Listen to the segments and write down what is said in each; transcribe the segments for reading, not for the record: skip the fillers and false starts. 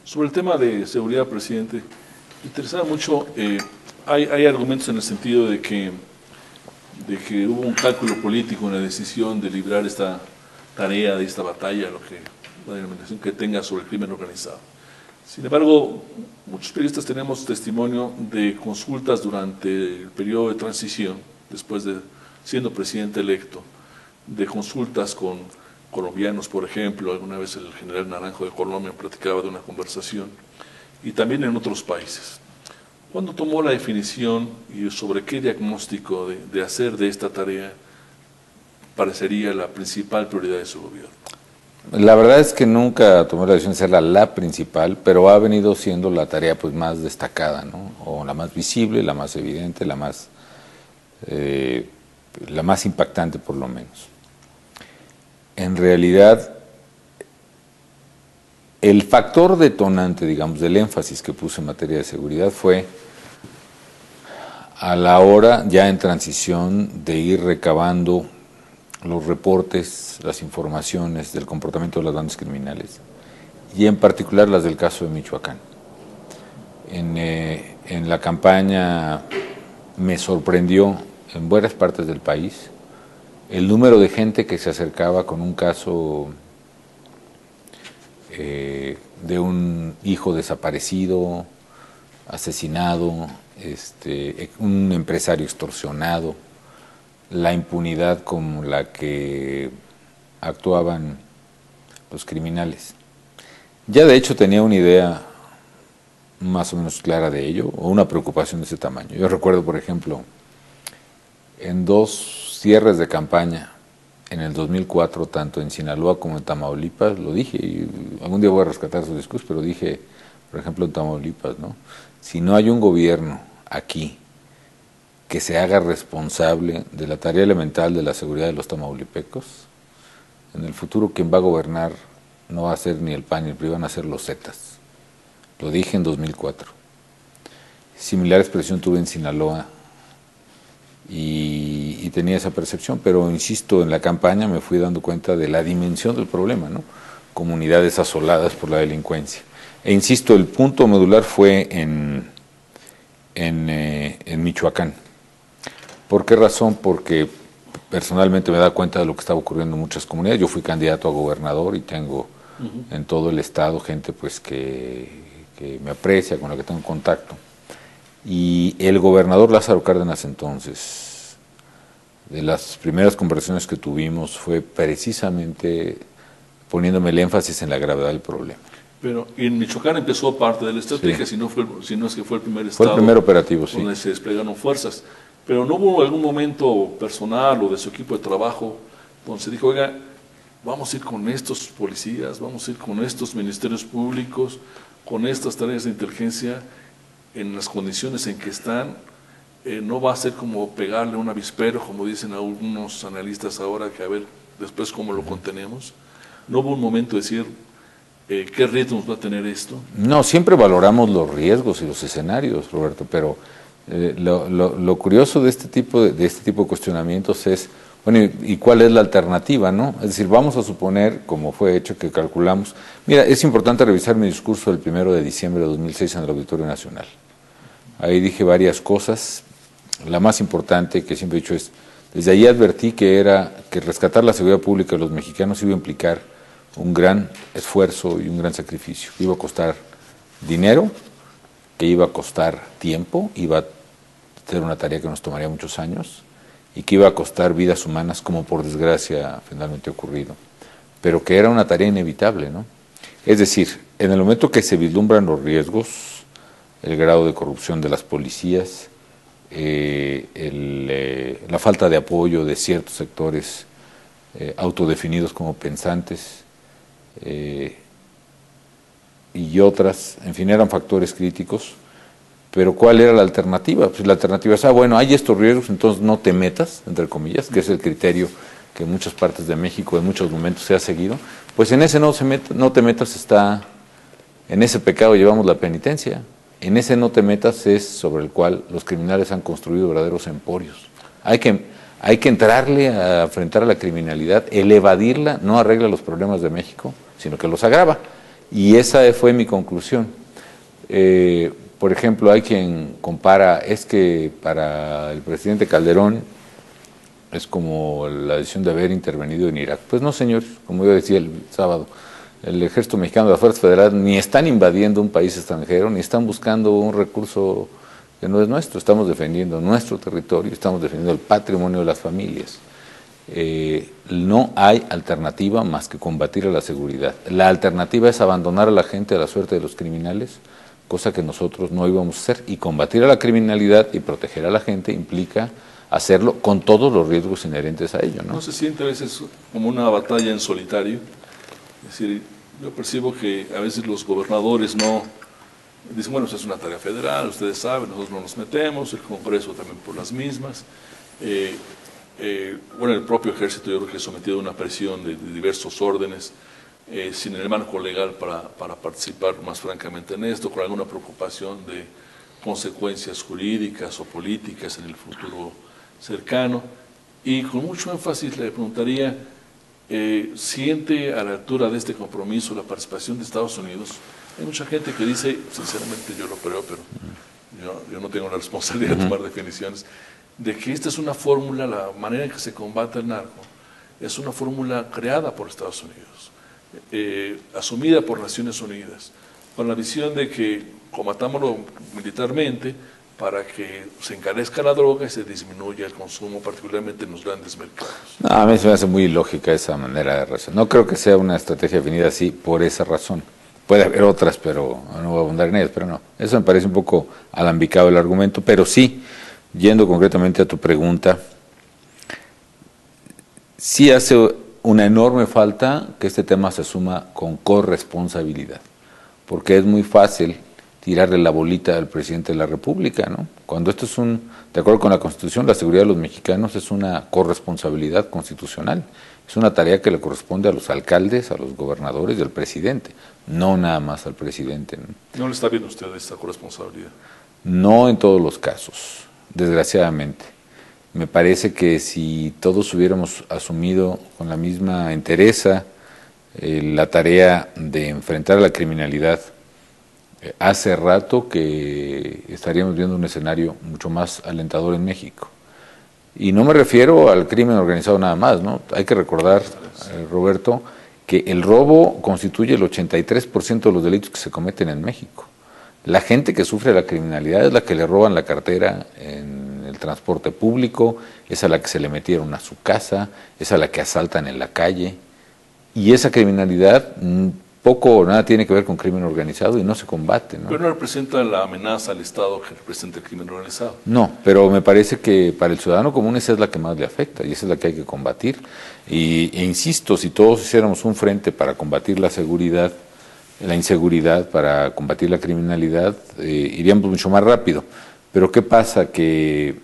Sobre el tema de seguridad, presidente, me interesaba mucho, hay argumentos en el sentido de que hubo un cálculo político, una decisión de librar esta tarea, de esta batalla, la denominación que tenga sobre el crimen organizado. Sin embargo, muchos periodistas tenemos testimonio de consultas durante el periodo de transición, después de siendo presidente electo, de consultas con colombianos, por ejemplo. Alguna vez el general Naranjo de Colombia platicaba de una conversación, y también en otros países. ¿Cuándo tomó la definición y sobre qué diagnóstico de hacer de esta tarea parecería la principal prioridad de su gobierno? La verdad es que nunca tomé la decisión de ser la principal, pero ha venido siendo la tarea pues más destacada, ¿no? O la más visible, la más evidente, la más impactante por lo menos. En realidad, el factor detonante, digamos, del énfasis que puse en materia de seguridad fue a la hora, ya en transición, de ir recabando los reportes, las informaciones del comportamiento de las bandas criminales, y en particular las del caso de Michoacán. En la campaña me sorprendió en buenas partes del país el número de gente que se acercaba con un caso de un hijo desaparecido, asesinado, un empresario extorsionado, la impunidad con la que actuaban los criminales. Ya de hecho tenía una idea más o menos clara de ello, o una preocupación de ese tamaño. Yo recuerdo, por ejemplo, en 2 cierres de campaña, en el 2004, tanto en Sinaloa como en Tamaulipas, lo dije, y algún día voy a rescatar su discurso, pero dije, por ejemplo, en Tamaulipas, ¿no? Si no hay un gobierno aquí que se haga responsable de la tarea elemental de la seguridad de los tamaulipecos, en el futuro quien va a gobernar no va a ser ni el PAN ni el PRI, van a ser los Zetas. Lo dije en 2004. Similar expresión tuve en Sinaloa y tenía esa percepción, pero insisto, en la campaña me fui dando cuenta de la dimensión del problema, ¿no? Comunidades asoladas por la delincuencia. E insisto, el punto medular fue en Michoacán. ¿Por qué razón? Porque personalmente me da cuenta de lo que estaba ocurriendo en muchas comunidades. Yo fui candidato a gobernador y tengo en todo el estado gente pues que me aprecia, con la que tengo contacto. Y el gobernador Lázaro Cárdenas entonces, de las primeras conversaciones que tuvimos, fue precisamente poniéndome el énfasis en la gravedad del problema. Pero en Michoacán empezó parte de la estrategia, sí. si no es que fue el primer estado. Fue el primer operativo, sí. Donde se desplegaron fuerzas. Pero no hubo algún momento personal o de su equipo de trabajo donde se dijo, oiga, vamos a ir con estos policías, vamos a ir con estos ministerios públicos, con estas tareas de inteligencia, en las condiciones en que están, no va a ser como pegarle un avispero, como dicen algunos analistas ahora, que a ver después cómo lo contenemos. No hubo un momento de decir, ¿qué ritmos va a tener esto? No, siempre valoramos los riesgos y los escenarios, Roberto, pero lo curioso de este tipo de cuestionamientos es, bueno, ¿y cuál es la alternativa, no? Es decir, vamos a suponer, como fue hecho, que calculamos. Mira, es importante revisar mi discurso del 1 de diciembre de 2006 en el Auditorio Nacional. Ahí dije varias cosas. La más importante que siempre he dicho es, desde ahí advertí que rescatar la seguridad pública de los mexicanos iba a implicar un gran esfuerzo y un gran sacrificio. Iba a costar dinero, que iba a costar tiempo, iba a ser una tarea que nos tomaría muchos años, y que iba a costar vidas humanas, como por desgracia finalmente ha ocurrido, pero que era una tarea inevitable, ¿no? Es decir, en el momento que se vislumbran los riesgos, el grado de corrupción de las policías, la falta de apoyo de ciertos sectores autodefinidos como pensantes, y otras, en fin, eran factores críticos. Pero ¿cuál era la alternativa? Pues la alternativa es, bueno, hay estos riesgos, entonces no te metas, entre comillas, que es el criterio que en muchas partes de México en muchos momentos se ha seguido. Pues en ese no te metas está, en ese pecado llevamos la penitencia. En ese no te metas es sobre el cual los criminales han construido verdaderos emporios. Hay que entrarle a enfrentar a la criminalidad. El evadirla no arregla los problemas de México, sino que los agrava. Y esa fue mi conclusión. Por ejemplo, hay quien compara, es que para el presidente Calderón es como la decisión de haber intervenido en Irak. Pues no, señor, como yo decía el sábado, el ejército mexicano, las fuerzas federales, ni están invadiendo un país extranjero, ni están buscando un recurso que no es nuestro. Estamos defendiendo nuestro territorio, estamos defendiendo el patrimonio de las familias. No hay alternativa más que combatir a la seguridad. La alternativa es abandonar a la gente a la suerte de los criminales, cosa que nosotros no íbamos a hacer. Y combatir a la criminalidad y proteger a la gente implica hacerlo con todos los riesgos inherentes a ello, ¿no? ¿No se siente a veces como una batalla en solitario? Es decir, yo percibo que a veces los gobernadores no dicen, bueno, es una tarea federal, ustedes saben, nosotros no nos metemos, el Congreso también por las mismas. Bueno, el propio ejército yo creo que es sometido a una presión de diversos órdenes, sin el marco legal para participar más francamente en esto, con alguna preocupación de consecuencias jurídicas o políticas en el futuro cercano. Y con mucho énfasis le preguntaría, ¿siente a la altura de este compromiso la participación de Estados Unidos? Hay mucha gente que dice, sinceramente yo lo creo, pero yo no tengo la responsabilidad de tomar definiciones, de que esta es una fórmula, la manera en que se combate el narco, es una fórmula creada por Estados Unidos, asumida por Naciones Unidas, con la visión de que combatámoslo militarmente para que se encarezca la droga y se disminuya el consumo, particularmente en los grandes mercados. No, a mí se me hace muy ilógica esa manera de razonar. No creo que sea una estrategia definida así por esa razón. Puede haber otras, pero no voy a abundar en ellas, pero no. Eso me parece un poco alambicado el argumento, pero sí, yendo concretamente a tu pregunta, sí hace una enorme falta que este tema se asuma con corresponsabilidad, porque es muy fácil tirarle la bolita al presidente de la República, ¿no? Cuando esto es de acuerdo con la Constitución, la seguridad de los mexicanos es una corresponsabilidad constitucional, es una tarea que le corresponde a los alcaldes, a los gobernadores y al presidente, no nada más al presidente, ¿no? ¿No le está viendo usted esta corresponsabilidad? No en todos los casos, desgraciadamente. Me parece que si todos hubiéramos asumido con la misma entereza la tarea de enfrentar a la criminalidad, hace rato que estaríamos viendo un escenario mucho más alentador en México. Y no me refiero al crimen organizado nada más, ¿no? Hay que recordar, Roberto, que el robo constituye el 83% de los delitos que se cometen en México. La gente que sufre la criminalidad es la que le roban la cartera en el transporte público, es a la que se le metieron a su casa, es a la que asaltan en la calle. Y esa criminalidad poco o nada tiene que ver con crimen organizado y no se combate, ¿no? Pero no representa la amenaza al Estado que representa el crimen organizado. No, pero me parece que para el ciudadano común esa es la que más le afecta y esa es la que hay que combatir. E insisto, si todos hiciéramos un frente para combatir la seguridad, la inseguridad, para combatir la criminalidad, iríamos mucho más rápido. Pero ¿qué pasa? Que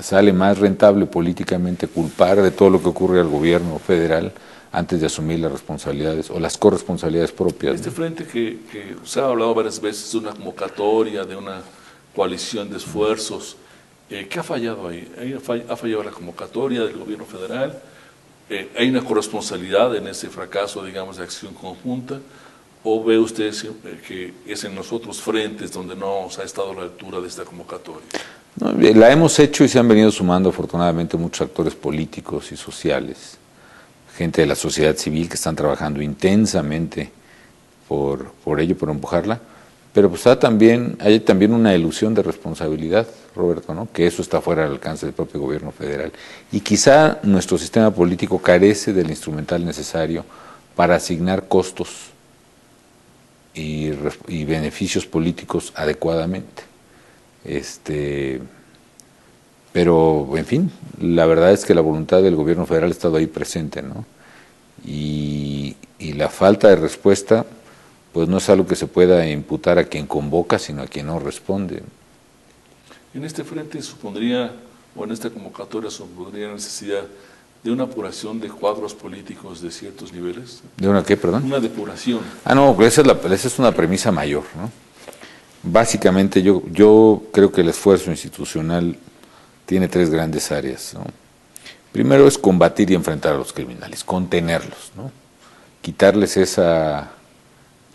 sale más rentable políticamente culpar de todo lo que ocurre al gobierno federal antes de asumir las responsabilidades o las corresponsabilidades propias. Este frente que se ha hablado varias veces de una convocatoria, de una coalición de esfuerzos, ¿qué ha fallado ahí? ¿Ha fallado la convocatoria del gobierno federal? ¿Hay una corresponsabilidad en ese fracaso, digamos, de acción conjunta? ¿O ve usted que es en los otros frentes donde no se ha estado a la altura de esta convocatoria? No, la hemos hecho y se han venido sumando afortunadamente muchos actores políticos y sociales, gente de la sociedad civil que están trabajando intensamente por ello, por empujarla, pero pues hay también una ilusión de responsabilidad, Roberto, ¿no? Que eso está fuera del alcance del propio gobierno federal. Y quizá nuestro sistema político carece del instrumental necesario para asignar costos y beneficios políticos adecuadamente. Pero, en fin, la verdad es que la voluntad del gobierno federal ha estado ahí presente, ¿no? Y la falta de respuesta, pues no es algo que se pueda imputar a quien convoca, sino a quien no responde. En este frente supondría, o en esta convocatoria supondría necesidad de una apuración de cuadros políticos de ciertos niveles. ¿De una qué, perdón? Una depuración. No, esa es una premisa mayor, ¿no? Básicamente yo creo que el esfuerzo institucional tiene tres grandes áreas, ¿no? Primero es combatir y enfrentar a los criminales, contenerlos, ¿no? Quitarles esa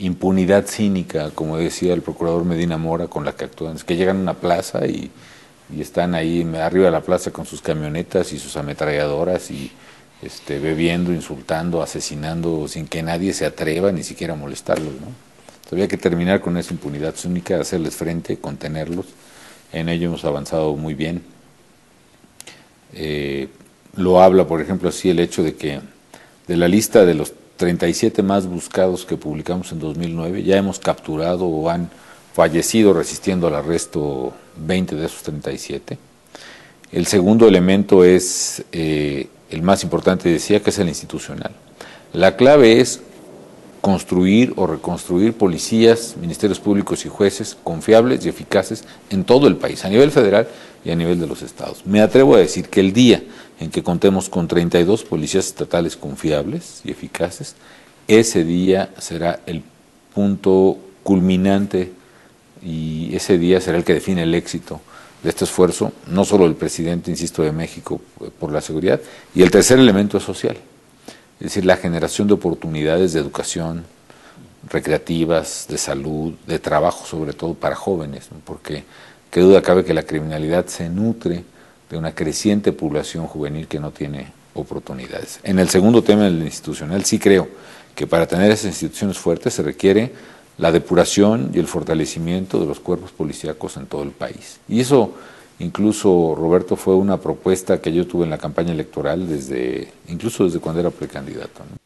impunidad cínica, como decía el procurador Medina Mora, con la que actúan, es que llegan a una plaza y están ahí arriba de la plaza con sus camionetas y sus ametralladoras y bebiendo, insultando, asesinando, sin que nadie se atreva ni siquiera a molestarlos, ¿no? Había que terminar con esa impunidad cínica, hacerles frente, contenerlos. En ello hemos avanzado muy bien. Lo habla, por ejemplo, así el hecho de que de la lista de los 37 más buscados que publicamos en 2009, ya hemos capturado o han fallecido resistiendo al arresto 20 de esos 37. El segundo elemento es el más importante, decía, que es el institucional. La clave es construir o reconstruir policías, ministerios públicos y jueces confiables y eficaces en todo el país, a nivel federal y a nivel de los estados. Me atrevo a decir que el día en que contemos con 32 policías estatales confiables y eficaces, ese día será el punto culminante y ese día será el que define el éxito de este esfuerzo, no solo del presidente, insisto, de México por la seguridad, y el tercer elemento es social. Es decir, la generación de oportunidades de educación, recreativas, de salud, de trabajo, sobre todo para jóvenes, ¿no? Porque qué duda cabe que la criminalidad se nutre de una creciente población juvenil que no tiene oportunidades. En el segundo tema, el institucional, sí creo que para tener esas instituciones fuertes se requiere la depuración y el fortalecimiento de los cuerpos policíacos en todo el país. Y eso, incluso, Roberto, fue una propuesta que yo tuve en la campaña electoral incluso desde cuando era precandidato, ¿no?